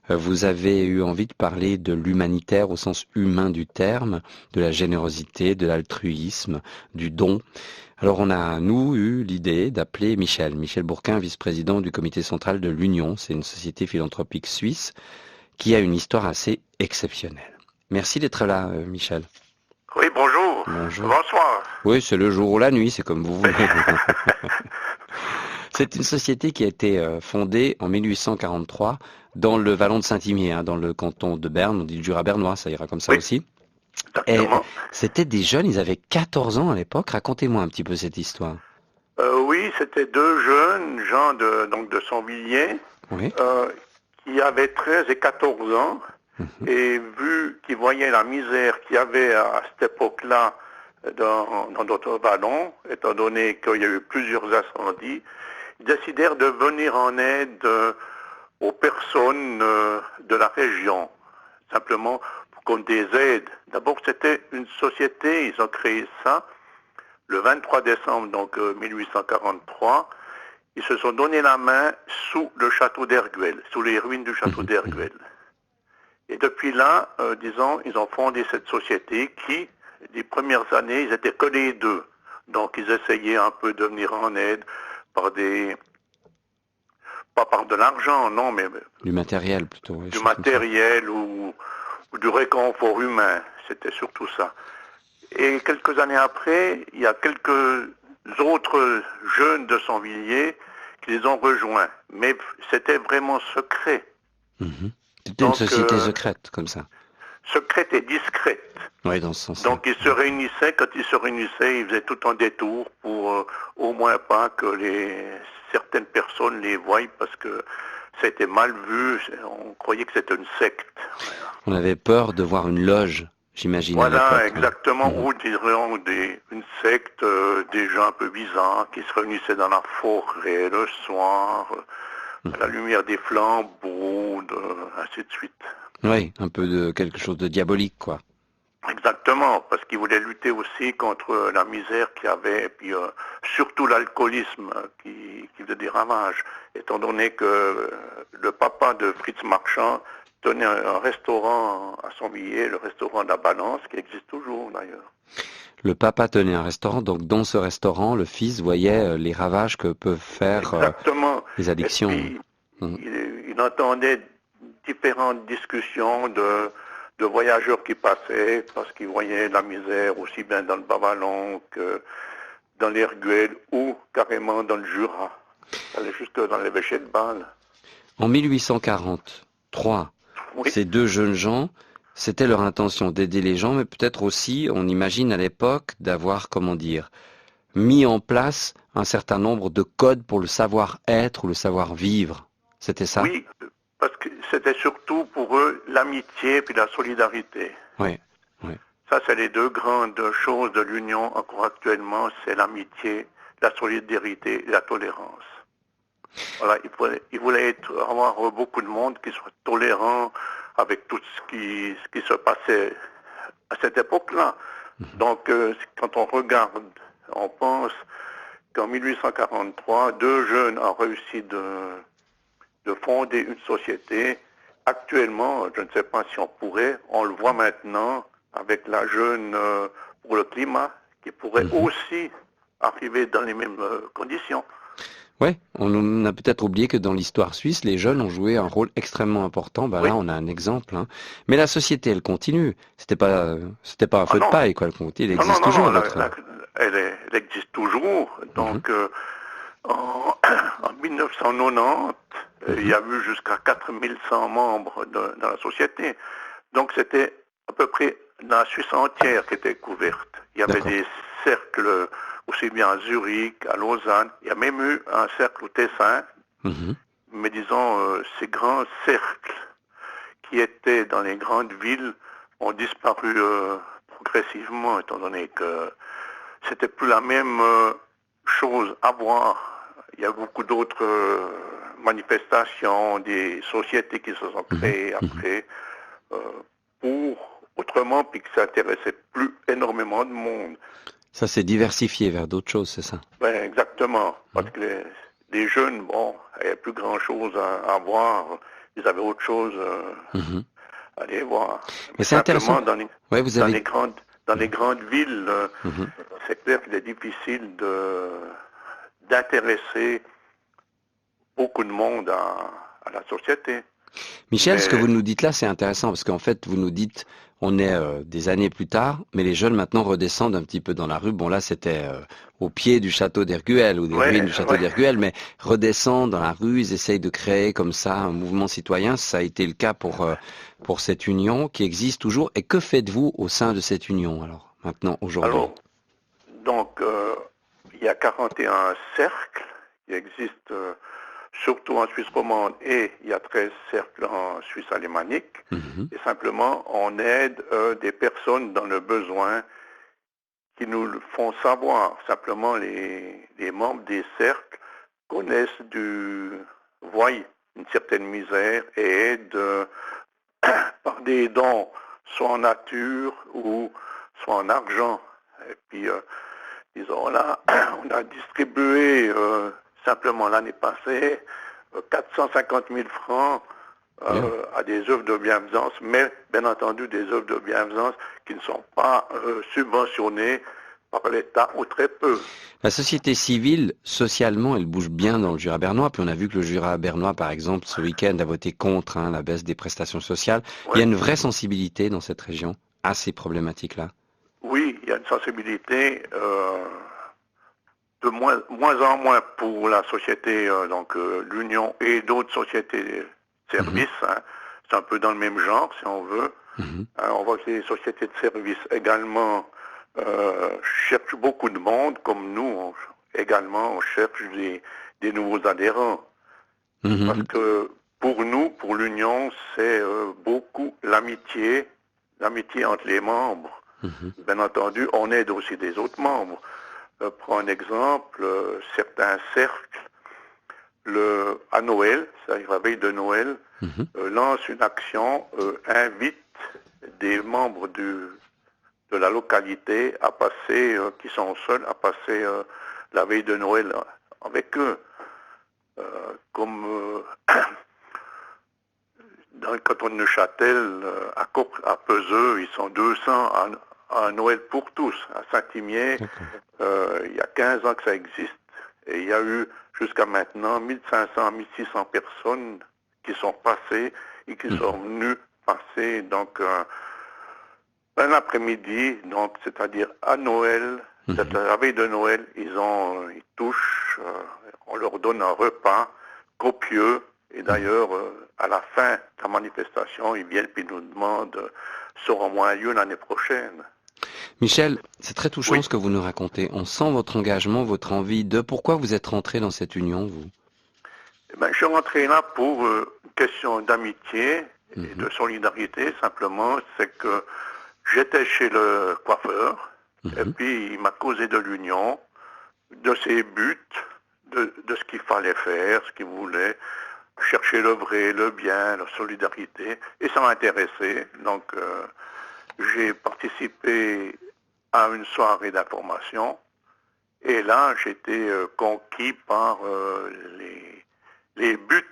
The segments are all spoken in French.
Vous avez eu envie de parler de l'humanitaire au sens humain du terme, de la générosité, de l'altruisme, du don. Alors on a, nous, eu l'idée d'appeler Michel Bourquin, vice-président du comité central de l'Union. C'est une société philanthropique suisse qui a une histoire assez exceptionnelle. Merci d'être là, Michel. Oui, bonjour. Bonjour. Bonsoir. Oui, c'est le jour ou la nuit, c'est comme vous voulez. C'est une société qui a été fondée en 1843 dans le vallon de Saint-Imier, dans le canton de Berne, on dit le Jura bernois, ça ira comme ça Oui, aussi. Et exactement. c'était des jeunes, ils avaient 14 ans à l'époque. Racontez-moi un petit peu cette histoire. Oui, c'était deux jeunes gens de Sonvilliers Oui. qui avaient 13 et 14 ans Mhm. et vu qu'ils voyaient la misère qu'il y avait à cette époque-là dans notre vallon, étant donné qu'il y a eu plusieurs incendies, ils décidèrent de venir en aide aux personnes de la région, simplement pour qu'on les aide. D'abord, c'était une société, ils ont créé ça le 23 décembre donc 1843. Ils se sont donné la main sous le château d'Erguel, sous les ruines du château d'Erguel. Et depuis là, disons, ils ont fondé cette société qui, les premières années, ils étaient que les deux. Donc ils essayaient un peu de venir en aide par pas par de l'argent, non, mais Du matériel plutôt. Oui, du matériel ou du réconfort humain. C'était surtout ça. Et quelques années après, il y a quelques autres jeunes de Sonvilliers qui les ont rejoints. Mais c'était vraiment secret. Mhm. C'était une Donc, société secrète, comme ça. secrète et discrète. Oui, dans ce sens-là. Donc, ils se réunissaient. Quand ils se réunissaient, ils faisaient tout un détour pour au moins pas que certaines personnes les voient parce que c'était mal vu. On croyait que c'était une secte. On avait peur de voir une loge, j'imagine, à Voilà, l'époque. exactement, Mhm. ou disons une secte, des gens un peu bizarres qui se réunissaient dans la forêt le soir, à la lumière des flambeaux, ainsi de suite. Oui, un peu de quelque chose de diabolique, quoi. Exactement, parce qu'ils voulaient lutter aussi contre la misère qu'il y avait, et puis surtout l'alcoolisme qui faisait des ravages, étant donné que le papa de Fritz Marchand tenait un restaurant à Sonvilliers, le restaurant de la Balance, qui existe toujours d'ailleurs. Le papa tenait un restaurant, donc dans ce restaurant, le fils voyait les ravages que peuvent faire Exactement. les Et addictions. puis, Mhm. il entendait différentes discussions de voyageurs qui passaient parce qu'ils voyaient la misère aussi bien dans le Bas-Vallon que dans l'Erguel ou carrément dans le Jura. Ça allait jusque dans l'évêché de Bâle. En 1843, Oui, ces deux jeunes gens, c'était leur intention d'aider les gens, mais peut-être aussi, on imagine à l'époque, d'avoir, comment dire, mis en place un certain nombre de codes pour le savoir-être ou le savoir-vivre. C'était ça? oui, parce que c'était surtout pour eux l'amitié puis la solidarité. Oui, oui. Ça, c'est les deux grandes choses de l'Union encore actuellement, c'est l'amitié, la solidarité et la tolérance. Voilà, il voulait avoir beaucoup de monde qui soit tolérant avec tout ce qui se passait à cette époque-là. Donc, quand on regarde, on pense qu'en 1843, deux jeunes ont réussi de fonder une société. Actuellement, je ne sais pas si on pourrait, on le voit maintenant avec la jeune pour le climat, qui pourrait aussi arriver dans les mêmes conditions. Ouais, on a peut-être oublié que dans l'histoire suisse, les jeunes ont joué un rôle extrêmement important. Bah Oui. là, on a un exemple, hein. Mais la société, elle continue. C'était pas un Ah feu de non, paille, quoi. Elle continue, elle non, non, existe non, non, toujours, votre. elle existe toujours. Mhm, Donc, en, en 1990, il y mhm, a eu jusqu'à 4100 membres dans la société. Donc, c'était à peu près la Suisse entière qui était couverte. Il y avait d'accord. des cercles aussi bien à Zurich, à Lausanne. Il y a même eu un cercle au Tessin. Mhm, Mais disons, ces grands cercles qui étaient dans les grandes villes ont disparu progressivement, étant donné que c'était plus la même chose à voir. Il y a beaucoup d'autres manifestations, des sociétés qui se sont mhm, créées mhm. après euh, pour autrement, puis que ça intéressait plus énormément de monde. Ça s'est diversifié vers d'autres choses, c'est ça. Ben, exactement, parce Mhm, que les jeunes, bon, il n'y a plus grand-chose à voir. ils avaient autre chose Mhm. à aller voir. Mais c'est intéressant. Simplement, Ouais, vous dans avez. les grandes villes, Mhm. c'est clair qu'il est difficile d'intéresser beaucoup de monde à la société. Michel, ce que Mais vous nous dites là, c'est intéressant parce qu'en fait, vous nous dites, on est des années plus tard, mais les jeunes maintenant redescendent un petit peu dans la rue. Bon, là, c'était au pied du château d'Erguel ou des ruines ouais, du château ouais. d'Erguel, mais redescendent dans la rue, ils essayent de créer comme ça un mouvement citoyen. Ça a été le cas pour cette union qui existe toujours. Et que faites-vous au sein de cette union, alors, maintenant, aujourd'hui? Alors, donc, il y a 41 cercles qui existent surtout en Suisse romande et il y a 13 cercles en Suisse alémanique. Mhm. Et simplement, on aide des personnes dans le besoin qui nous le font savoir. Simplement, les membres des cercles connaissent voient une certaine misère et aident par des dons, soit en nature ou soit en argent. Et puis, disons là, on a distribué simplement l'année passée 450 000 francs Bien. à des œuvres de bienfaisance, mais bien entendu des œuvres de bienfaisance qui ne sont pas subventionnées par l'État ou très peu. La société civile, socialement, elle bouge bien dans le Jura bernois. Puis on a vu que le Jura bernois, par exemple, ce week-end a voté contre la baisse des prestations sociales. Il y a Ouais. une vraie sensibilité dans cette région à ces problématiques-là. Oui, il y a une sensibilité de moins en moins pour la société, donc l'Union et d'autres sociétés de services. Hein. C'est un peu dans le même genre, si on veut. Mhm. On voit que les sociétés de services également cherchent beaucoup de monde, comme nous, également, on cherche des nouveaux adhérents. Parce Mhm. que pour nous, pour l'Union, c'est beaucoup l'amitié entre les membres. Mhm. Bien entendu, on aide aussi des autres membres. Prends un exemple, certains cercles, à Noël, c'est-à-dire la veille de Noël, Mhm. lancent une action, invite des membres de la localité à passer, qui sont seuls, à passer la veille de Noël avec eux. Comme dans le canton de Neuchâtel, à Peseux, ils sont 200 à Noël pour tous. À Saint-Imier, D'accord. il y a 15 ans que ça existe. Et il y a eu jusqu'à maintenant 1500, 1600 personnes qui sont passées et qui sont venues passer donc un après-midi, donc c'est-à-dire à Noël, la veille de Noël, ils touchent, on leur donne un repas copieux. Et d'ailleurs, à la fin de la manifestation, ils viennent et nous demandent sera moins lieu l'année prochaine. Michel, c'est très touchant Oui. ce que vous nous racontez. On sent votre engagement, votre envie de... Pourquoi vous êtes rentré dans cette union, vous? Eh ben, je suis rentré là pour une question d'amitié et de solidarité. Simplement, c'est que j'étais chez le coiffeur et puis il m'a causé de l'union, de ses buts, de ce qu'il fallait faire, ce qu'il voulait, chercher le vrai, le bien, la solidarité. Et ça m'a intéressé. Donc, j'ai participé à une soirée d'information. Et là, j'étais conquis par les buts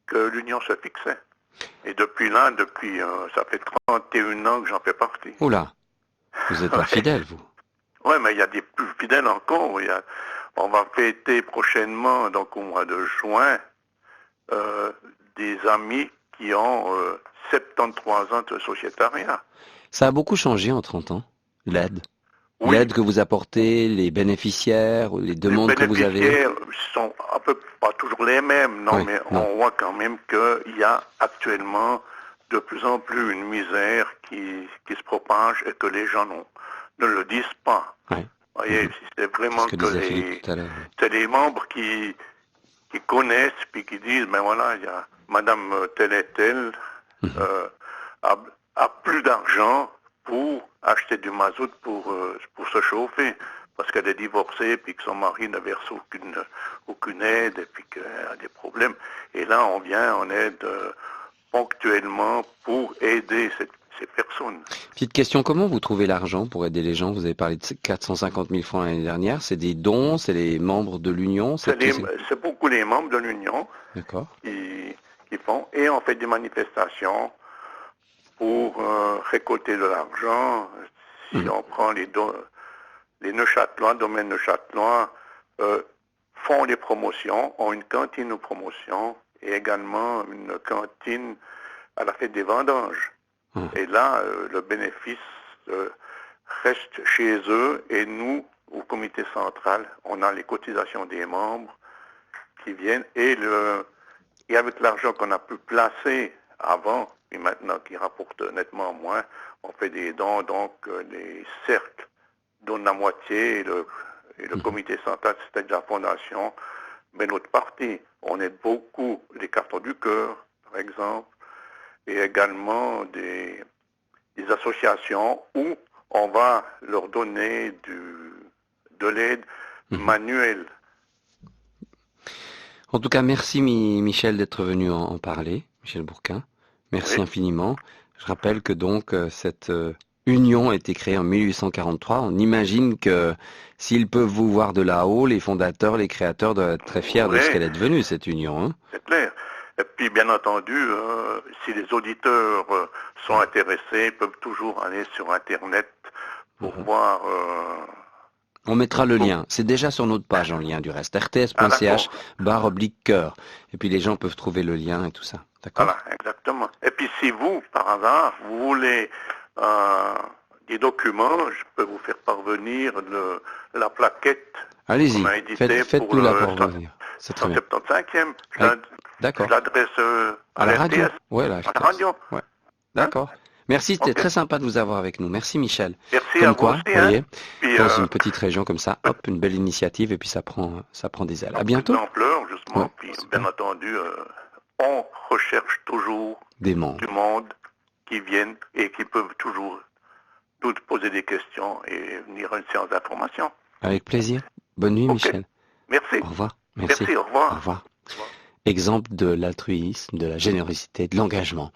que l'Union se fixait. Et depuis là, ça fait 31 ans que j'en fais partie. Oula, vous êtes un fidèle, vous. Oui, mais il y a des plus fidèles encore. On va fêter prochainement, donc au mois de juin, des amis qui ont 73 ans de sociétariat. Ça a beaucoup changé en 30 ans, l'aide. Oui. L'aide que vous apportez, les bénéficiaires, les demandes que vous avez. Les bénéficiaires sont un peu pas toujours les mêmes, non, Oui, mais non. on voit quand même qu'il y a actuellement de plus en plus une misère qui se propage et que les gens ne le disent pas. Oui. Vous voyez, c'est vraiment Ce que disait Philippe tout à l'heure. c'est les membres qui connaissent puis qui disent, ben voilà, il y a Madame telle et telle a plus d'argent pour acheter du mazout pour se chauffer, parce qu'elle est divorcée, puis que son mari ne verse aucune aide, et puis qu'elle a des problèmes. Et là, on vient en aide ponctuellement pour aider ces personnes. Petite question, comment vous trouvez l'argent pour aider les gens? Vous avez parlé de 450 000 francs l'année dernière. C'est des dons, c'est les membres de l'Union? C'est beaucoup les membres de l'Union D'accord. qui font, et on fait des manifestations pour récolter de l'argent. Si on prend les Neuchâtelois, domaine Neuchâtelois, font des promotions, ont une cantine de promotion et également une cantine à la fête des vendanges. Et là, le bénéfice reste chez eux et nous, au comité central, on a les cotisations des membres qui viennent et avec l'argent qu'on a pu placer avant et maintenant qui rapporte nettement moins, on fait des dons, donc les cercles donnent la moitié et le comité central, c'est-à-dire la fondation, mais notre partie. On aide beaucoup les cartons du cœur, par exemple, et également des associations où on va leur donner de l'aide manuelle. En tout cas, merci Michel d'être venu en parler, Michel Bourquin. Merci infiniment. Je rappelle que donc cette union a été créée en 1843. On imagine que s'ils peuvent vous voir de là-haut, les fondateurs, les créateurs doivent être très fiers de ce qu'elle est devenue, cette union. Hein. C'est clair. Et puis, bien entendu, si les auditeurs sont intéressés, ils peuvent toujours aller sur Internet pour voir... On mettra le lien. C'est déjà sur notre page en lien du reste. rts.ch/cœur. Et puis les gens peuvent trouver le lien et tout ça. D'accord ? Voilà, exactement. Et puis si vous, par hasard, vous voulez des documents, je peux vous faire parvenir la plaquette. Allez-y, faites-nous la parvenir. C'est très bien. 175e. D'accord. Je l'adresse à la radio. Ouais, à la radio. Ouais. D'accord. Merci, c'était très sympa de vous avoir avec nous. Merci Michel. Merci comme à quoi, vous aussi, vous voyez, puis, dans une petite région comme ça, hop, une belle initiative et puis ça prend des ailes. À bientôt. D'ampleur, justement. Puis, bien entendu, on recherche toujours du monde qui viennent et qui peuvent toujours toutes poser des questions et venir à une séance d'information. Avec plaisir. Bonne nuit, Michel. Merci. Au revoir. Merci. Au revoir. Au revoir. Exemple de l'altruisme, de la générosité, de l'engagement.